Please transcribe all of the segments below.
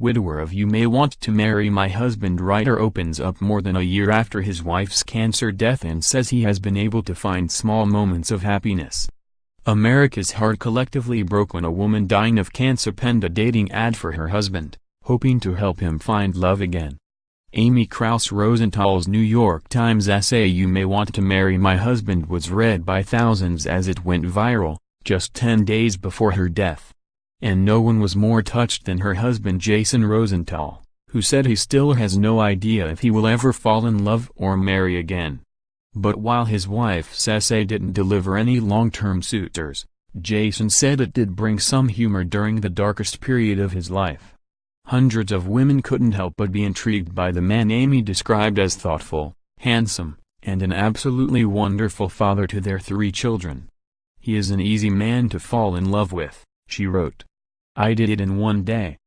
widower of You May Want to Marry My Husband writer opens up more than a year after his wife's cancer death and says he has been able to find small moments of happiness. America's heart collectively broke when a woman dying of cancer penned a dating ad for her husband, hoping to help him find love again. Amy Krouse Rosenthal's New York Times essay You May Want to Marry My Husband was read by thousands as it went viral, just 10 days before her death. And no one was more touched than her husband Jason Rosenthal, who said he still has no idea if he will ever fall in love or marry again. But while his wife's essay didn't deliver any long-term suitors, Jason said it did bring some humor during the darkest period of his life. Hundreds of women couldn't help but be intrigued by the man Amy described as thoughtful, handsome, and an absolutely wonderful father to their 3 children. He is an easy man to fall in love with, she wrote. I did it in one day.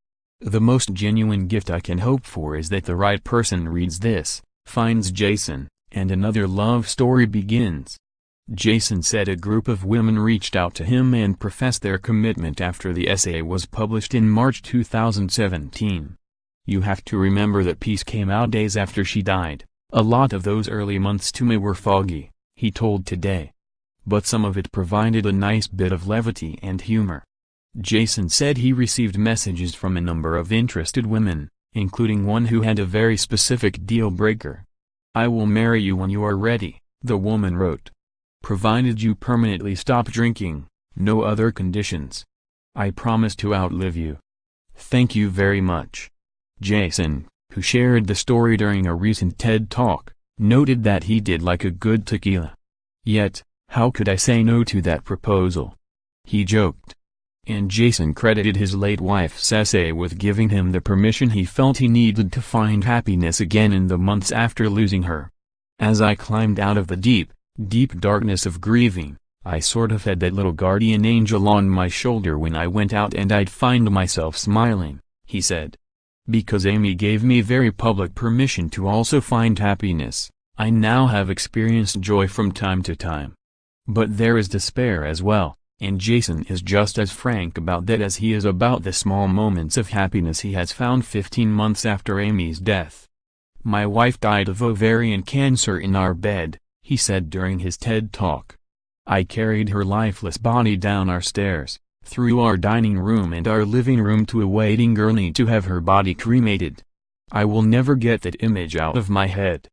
The most genuine gift I can hope for is that the right person reads this, finds Jason, and another love story begins. Jason said a group of women reached out to him and professed their commitment after the essay was published in March 2017. You have to remember that piece came out days after she died. A lot of those early months to me were foggy, he told Today. But some of it provided a nice bit of levity and humor. Jason said he received messages from a number of interested women, including one who had a very specific deal breaker. I will marry you when you are ready, the woman wrote. Provided you permanently stop drinking, no other conditions. I promise to outlive you. Thank you very much. Jason, who shared the story during a recent TED Talk, noted that he did like a good tequila. Yet, how could I say no to that proposal? He joked. And Jason credited his late wife's essay with giving him the permission he felt he needed to find happiness again in the months after losing her. As I climbed out of the deep darkness of grieving, I sort of had that little guardian angel on my shoulder when I went out and I'd find myself smiling, he said. Because Amy gave me very public permission to also find happiness, I now have experienced joy from time to time. But there is despair as well. And Jason is just as frank about that as he is about the small moments of happiness he has found 15 months after Amy's death. My wife died of ovarian cancer in our bed, he said during his TED Talk. I carried her lifeless body down our stairs, through our dining room and our living room to a waiting gurney to have her body cremated. I will never get that image out of my head.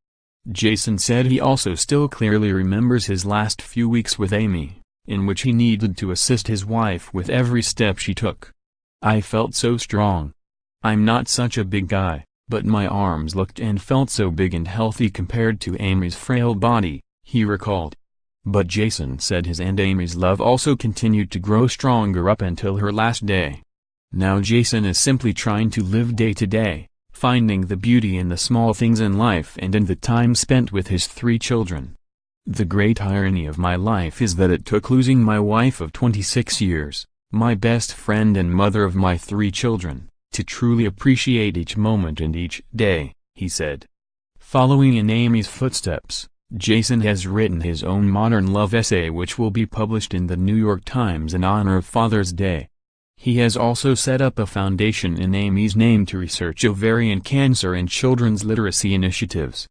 Jason said he also still clearly remembers his last few weeks with Amy, in which he needed to assist his wife with every step she took. I felt so strong. I'm not such a big guy, but my arms looked and felt so big and healthy compared to Amy's frail body, he recalled. But Jason said his and Amy's love also continued to grow stronger up until her last day. Now Jason is simply trying to live day to day, finding the beauty in the small things in life and in the time spent with his 3 children. The great irony of my life is that it took losing my wife of 26 years, my best friend and mother of my 3 children, to truly appreciate each moment and each day, he said. Following in Amy's footsteps, Jason has written his own modern love essay which will be published in the New York Times in honor of Father's Day. He has also set up a foundation in Amy's name to research ovarian cancer and children's literacy initiatives,